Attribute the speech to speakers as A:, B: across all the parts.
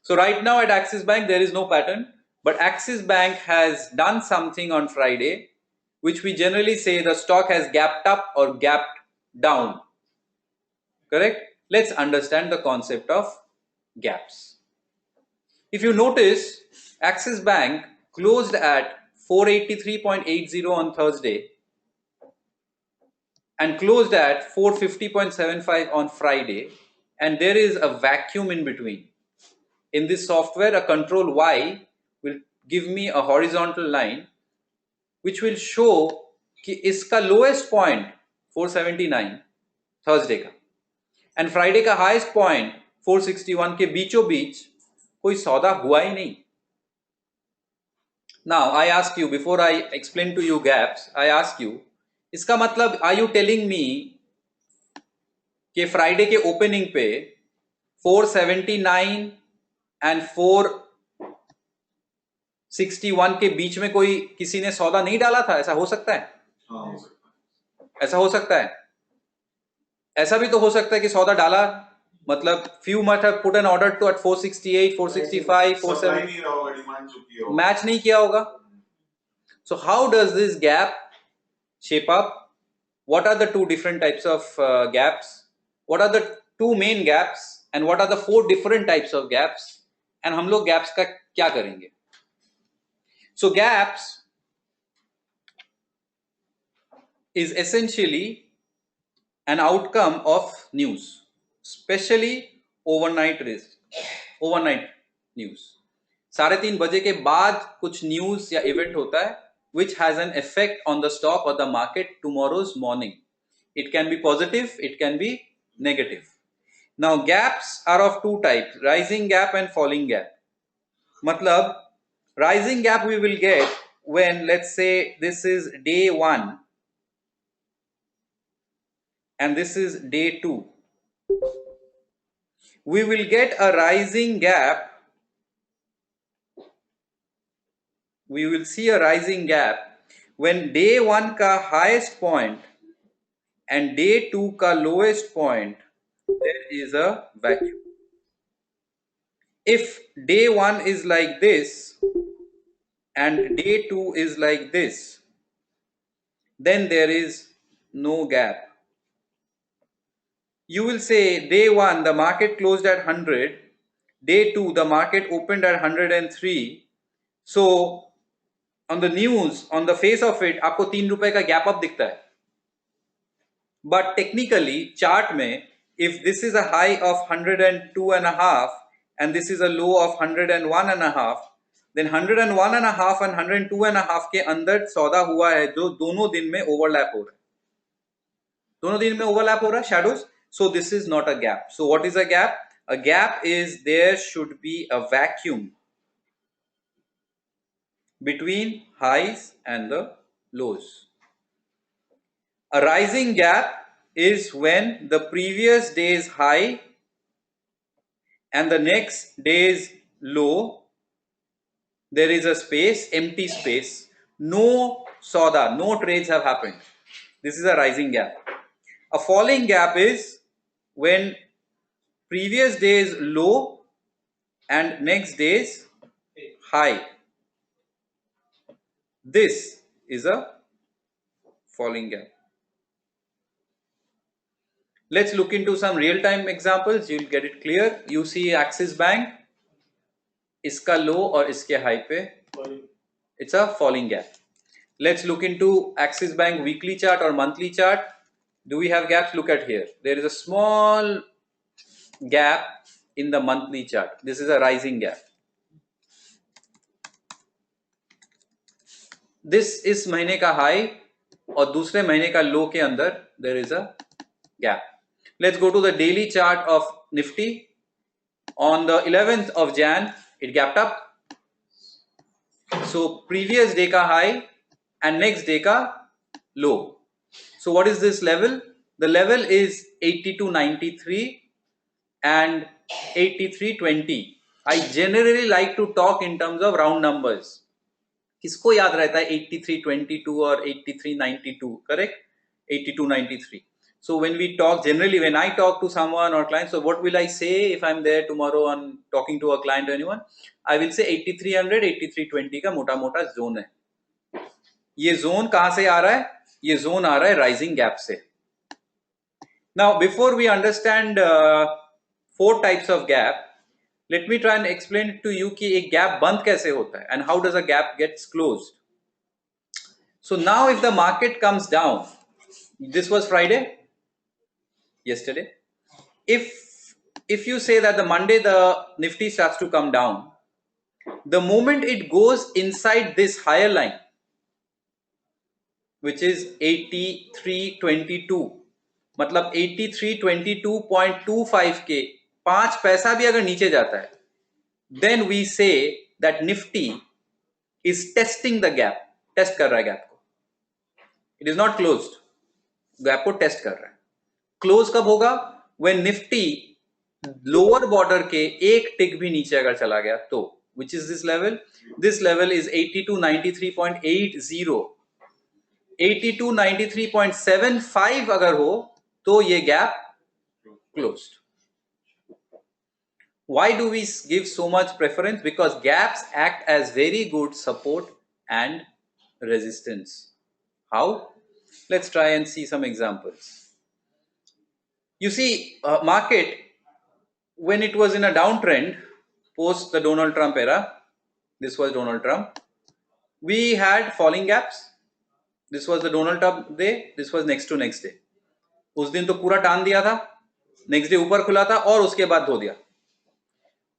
A: So right now at Axis Bank there is no pattern, but Axis Bank has done something on Friday which we generally say the stock has gapped up or gapped down. Correct? Let's understand the concept of gaps. If you notice, Axis Bank closed at 483.80 on Thursday and closed at 450.75 on Friday, and there is a vacuum in between. In this software, a control Y will give me a horizontal line which will show कि इसका lowest point 479 Thursday का and Friday का highest point 461 के बीचों बीच कोई सौदा हुआ ही नहीं. Now I ask you, before I explain to you gaps, I ask you, इसका मतलब are you telling me कि फ्राइडे के ओपनिंग पे 479 एंड 461 के बीच में कोई किसी ने सौदा नहीं डाला था? ऐसा हो सकता है? हो सकता है. ऐसा हो सकता है. ऐसा भी तो हो सकता है कि सौदा डाला, मतलब few might have put an order to at 468, 465, 470, match नहीं किया होगा. So how does this gap shape up? What are the two different types of gaps? What are the two main gaps and what are the four different types of gaps? And हम लोग gaps का क्या करेंगे? So gaps is essentially an outcome of news, especially overnight news. 3:30 बजे के बाद कुछ news या इवेंट होता है which has an effect on the stock or the market tomorrow's morning. It can be positive, it can be negative. Now gaps are of two types, rising gap and falling gap. Matlab, rising gap we will get when, let's say, this is day 1 and this is day 2. We will get a rising gap. We will see a rising gap when day 1 ka highest point and day 2 ka lowest point there is a vacuum. If day 1 is like this and day 2 is like this, then there is no gap. You will say day 1 the market closed at 100, day 2 the market opened at 103. So on the news, on the face of it, आपको 3 रुपए का gap up दिखता है. But technically chart में, if this is a high of 102.5 and this is a low of 101.5, then 101.5 and 102.5 के अंदर सौदा हुआ है जो दोनों दिन में ओवरलैप हो रहा है. दोनों दिन में ओवरलैप हो रहा है shadows. So this is not a gap. So what is a gap? A gap is there should be a vacuum between highs and the lows. A rising gap is when the previous day's high and the next day's low, there is a space, empty space, no sauda, no trades have happened. This is a rising gap. A falling gap is when previous day's low and next day's high. This is a falling gap. Let's look into some real-time examples. You'll get it clear. You see Axis Bank, इसका low और इसके high पे, it's a falling gap. Let's look into Axis Bank weekly chart or monthly chart. Do we have gaps? Look at here. There is a small gap in the monthly chart. This is a rising gap. This is महीने का high और दूसरे महीने का low के अंदर there is a gap. Let's go to the daily chart of Nifty. On the 11th of Jan, it gapped up. So previous day ka high and next day ka low. So what is this level? The level is 82.93 and 83.20. I generally like to talk in terms of round numbers. किसको याद रहता है 83.22 और 83.92? Correct? 82.93. So when we talk, generally when I talk to someone or client, so what will I say if I'm there tomorrow on talking to a client or anyone? I will say 8300, 8320 का मोटा मोटा zone है. ये zone कहां से आ रहा है? ये जोन आ रहा है राइजिंग गैप से. Now before we understand four types of gap, let me try and explain it to you कि एक gap बंद कैसे होता है and how does a gap gets closed. So now if the market comes down, this was Friday, yesterday. If you say that the Monday the Nifty starts to come down, the moment it goes inside this higher line, which is 8322, मतलब 8322.25 के 5 पैसा भी अगर नीचे जाता है, then we say that Nifty is testing the gap. Test कर रहा है गैप को. It is not closed. गैप को टेस्ट कर रहा है. क्लोज कब होगा? When Nifty लोअर बॉर्डर के एक टिक भी नीचे अगर चला गया तो, which is this level? This level is 8293.80. 8293.75 अगर हो तो ये gap closed. Why do we give so much preference? Because gaps act as very good support and resistance. How? Let's try and see some examples. You see, market, when it was in a downtrend post the Donald Trump era, this was Donald Trump, we had falling gaps. This was the Donald Trump day, this was next to next day. उस दिन तो पूरा टान दिया था, next day ऊपर खुला था और उसके बाद धो दिया.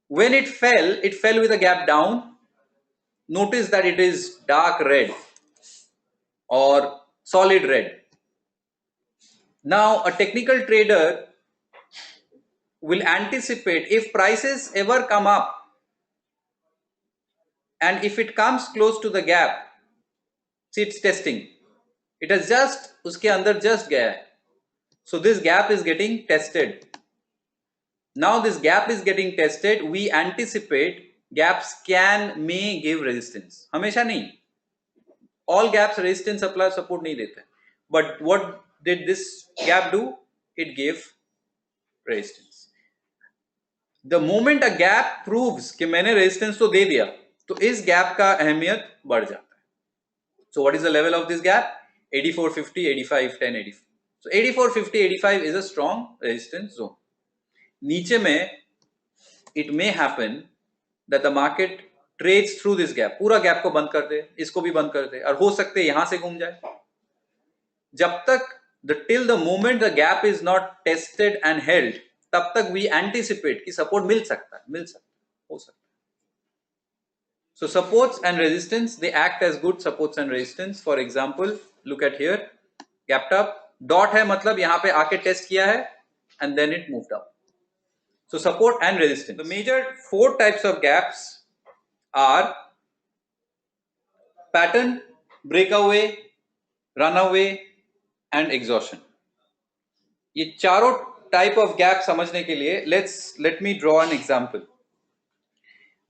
A: When it fell with a gap down. Notice that it is dark red or solid red. Now a technical trader will anticipate if prices ever come up and if it comes close to the gap, see it's testing. It has just uske andar just gaya hai. So this gap is getting tested. Now this gap is getting tested. We anticipate gaps may give resistance. हमेशा नहीं. All gaps resistance supply support नहीं देते. But what did this gap do? It gave resistance. The moment a gap proves कि मैंने resistance तो दे दिया, तो इस gap का अहमियत बढ़ जाता है. So what is the level of this gap? 8450, 85, 10, 85. So 8450, 85 is a strong resistance zone. नीचे में it may happen that the market trades through this gap. पूरा गैप को बंद कर दे, इसको भी बंद कर दे, और हो सकते यहां से घूम जाए. जब तक till the moment the gap is not tested and held, तब तक we anticipate कि सपोर्ट मिल सकता है, हो सकता है. So supports and resistance, they act as good supports and resistance. For example, look at here, gapped up, dot है मतलब यहाँ पे आके टेस्ट किया है and then it moved up. So support and resistance. The major 4 types of gaps are pattern, breakaway, runaway and exhaustion. ये चारों type of gap समझने के लिए let me draw an example.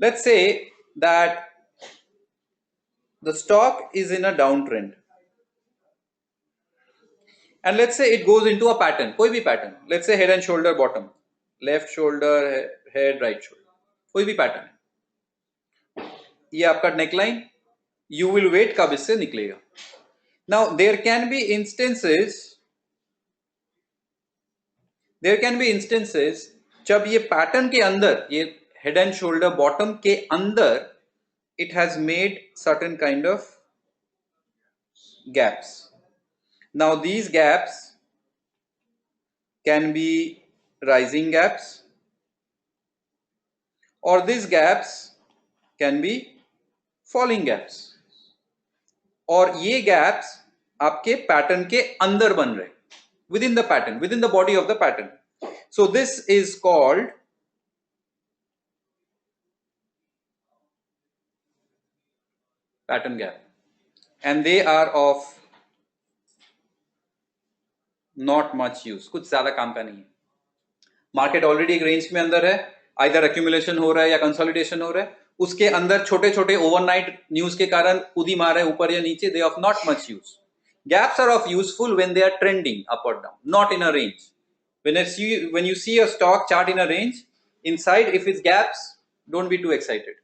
A: Let's say that the stock is in a downtrend and let's say it goes into a pattern, कोई भी pattern. Let's say head and shoulder bottom, left shoulder, head, right shoulder, कोई भी pattern है. ये आपका neckline, you will wait कब इससे निकलेगा. Now there can be instances जब ये pattern के अंदर, ये head and shoulder bottom के अंदर, it has made certain kind of gaps. Now these gaps can be rising gaps or these gaps can be falling gaps. और ये gaps आपके pattern के अंदर बन रहे, within the pattern, within the body of the pattern. So this is called pattern gap and they are of not much use. कुछ ज्यादा काम का नहीं है. मार्केट ऑलरेडी एक रेंज में अंदर है, आइदर एक्यूमुलेशन हो रहा है या कंसोलिडेशन हो रहा है, उसके अंदर छोटे छोटे ओवरनाइट न्यूज के कारण कूदी मार रहे ऊपर या नीचे, they of not much use. Gaps are of useful when they are trending up or down, not in a range. When you see a stock chart in a range, inside if it's gaps, don't be too excited.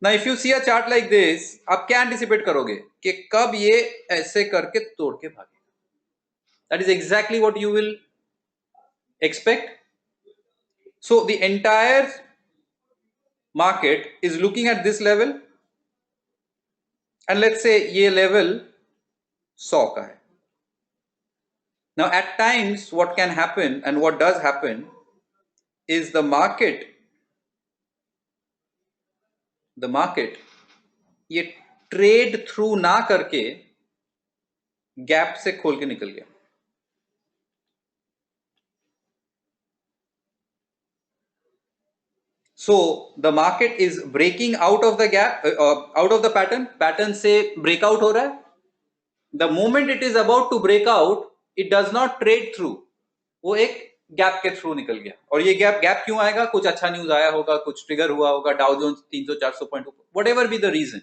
A: Now if you see a chart like this, आप क्या anticipate करोगे कि कब ये ऐसे करके तोड़ के भागेगा? That is exactly what you will expect. So the entire market is looking at this level, and let's say ये level 100 का है. Now at times what can happen and what does happen is the market ये trade through ना करके gap से खोल के निकल गया. So the market is breaking out of the gap, out of the pattern से breakout हो रहा है. The moment it is about to break out, it does not trade through. वो एक गैप के थ्रू निकल गया. और ये गैप क्यों आएगा? कुछ अच्छा न्यूज आया होगा, कुछ ट्रिगर हुआ होगा, Dow Jones 300-400 point, whatever be the reason.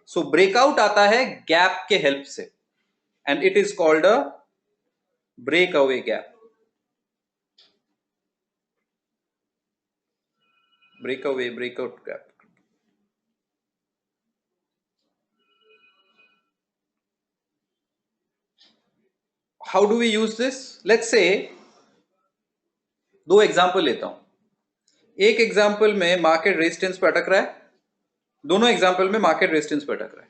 A: So breakout आता है गैप के हेल्प से, and it is called a breakaway gap. Breakout gap. How do we use this? Let's say दो एग्जाम्पल लेता हूं. एक एग्जाम्पल में मार्केट रेजिस्टेंस पे अटक रहा है. दोनों एग्जाम्पल में मार्केट रेजिस्टेंस पे अटक रहा है.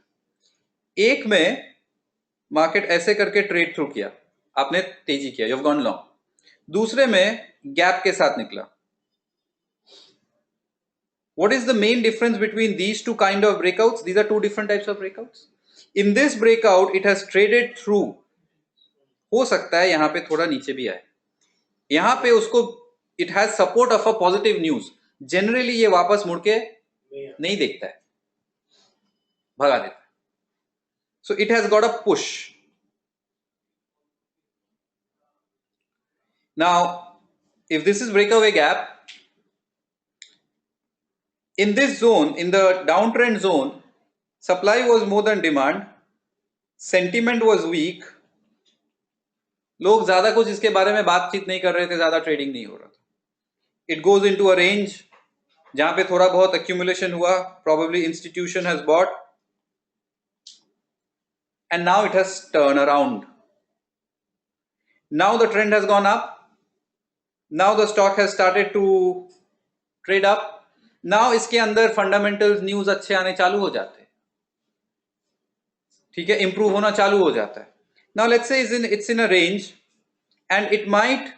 A: एक में मार्केट ऐसे करके ट्रेड थ्रू किया, आपने तेजी किया, यू हैव गॉन लॉन्ग. दूसरे में गैप के साथ निकला. What is the main difference between these two kind of breakouts? These are two different types of breakouts. In this breakout, it has traded through. हो सकता है यहां पे थोड़ा नीचे भी आए. यहां पे उसको it has support of a positive news. Generally ये वापस मुड़ के नहीं देखता है, भगा देता है. So it has got a push. Now, if this is breakaway gap, in this zone, in the downtrend zone, supply was more than demand, sentiment was weak, लोग ज्यादा कुछ इसके बारे में बातचीत नहीं कर रहे थे, ज्यादा ट्रेडिंग नहीं हो रहा था. It goes into a range जहां पे थोड़ा बहुत accumulation हुआ, probably institution has bought, and now it has turned around. Now the trend has gone up. Now the stock has started to trade up. Now इसके अंदर fundamentals news अच्छे आने चालू हो जाते हैं, ठीक है, इंप्रूव होना चालू हो जाता है. Now let's say it's in a range and it might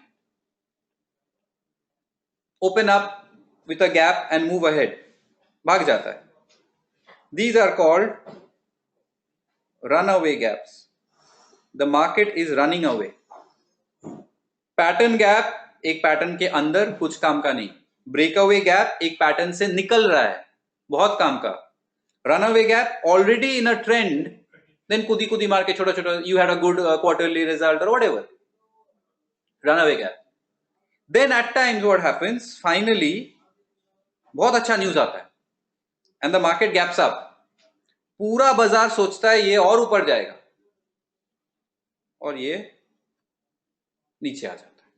A: open up with a gap and move ahead, भाग जाता है. These are called runaway gaps. The market is running away. Pattern gap एक pattern के अंदर कुछ काम का नहीं. ब्रेकअवे गैप एक पैटर्न से निकल रहा है, बहुत काम का. Runaway gap already in a trend, then कुदी कुदी मार के छोटा छोटा, you had a good quarterly result और whatever. Runaway gap. Then at times what happens, finally बहुत अच्छा न्यूज आता है and the market gaps up. पूरा बाजार सोचता है ये और ऊपर जाएगा, और ये नीचे आ जाता है.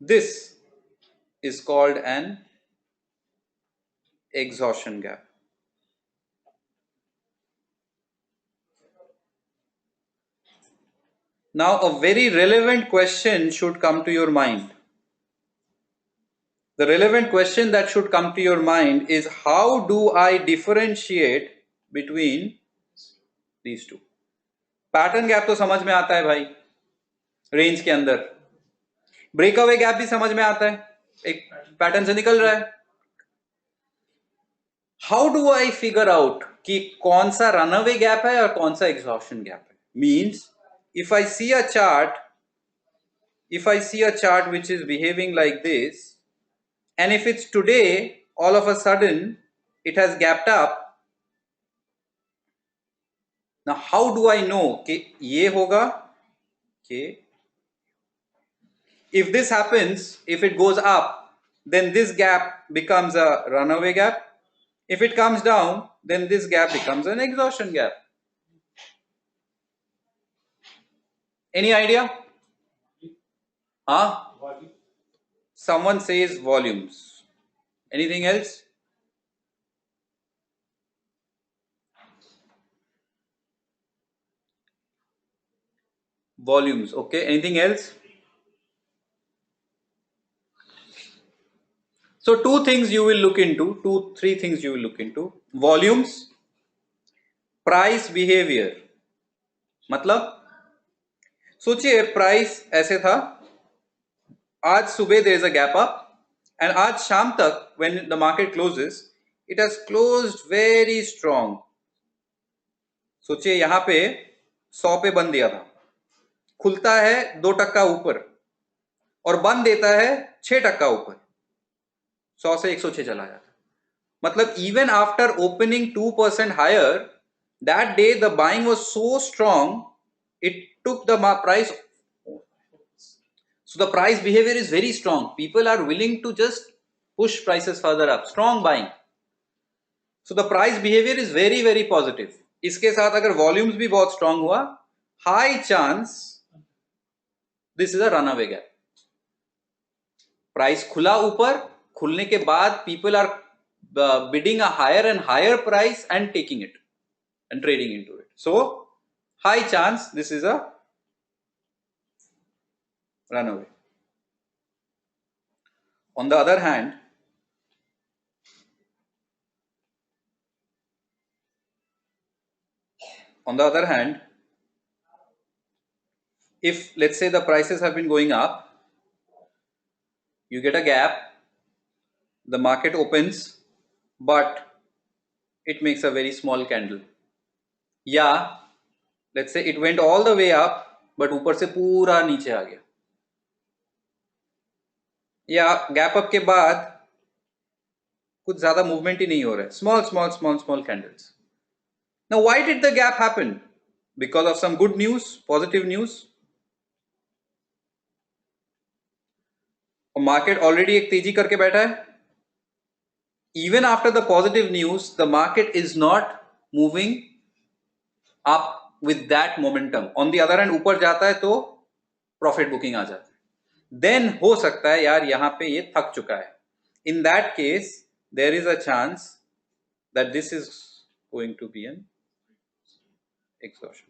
A: This is called an exhaustion gap. Now a very relevant question should come to your mind. The relevant question that should come to your mind is, how do I differentiate between these two? Pattern gap तो समझ में आता है भाई, range के अंदर. Breakaway gap भी समझ में आता है, एक पैटर्न से निकल रहा है. How do I figure out कि कौन सा रनअवे गैप है और कौन सा एग्जॉशन गैप है? Means if I see a chart which is behaving like this, and if it's today all of a sudden it has gapped up, now how do I know कि ये होगा कि if this happens, if it goes up, then this gap becomes a runaway gap. If it comes down, then this gap becomes an exhaustion gap. Any idea? Someone says volumes. Anything else? Volumes. Okay. Anything else? So two things you will look into, three things you will look into. Volumes, price behavior. मतलब सोचिए price ऐसे था, आज सुबह there is a gap up and आज शाम तक when the market closes it has closed very strong. सोचिए यहां पे 100 पे बंद दिया था, खुलता है 2% ऊपर और बंद देता है 6% ऊपर, 100 से 106 चला जाता. मतलब even after opening 2% higher, that day the buying was so strong it took the price. So the price behavior is very strong. People are willing to just push prices further up. Strong buying. So the price behavior is very very positive. इसके साथ अगर volumes भी बहुत strong हुआ, high chance this is a runaway gap. Price खुला ऊपर, खुलने के बाद people are bidding a higher and higher price and taking it and trading into it. So high chance this is a runaway. On the other hand, if let's say the prices have been going up, you get a gap, the market opens, but it makes a very small candle. Yeah, let's say it went all the way up, but ऊपर से पूरा नीचे आ गया. या gap up के बाद कुछ ज्यादा मूवमेंट ही नहीं हो रहा है. Small candles. Now why did the gap happen? Because of some good news, positive news? और मार्केट ऑलरेडी एक तेजी करके बैठा है. Even after the positive news, the market is not moving up with that momentum. On the other hand, ऊपर जाता है तो प्रॉफिट बुकिंग आ जाता है. Then हो सकता है यार यहाँ पे ये थक चुका है. In that case, there is a chance that this is going to be an exhaustion.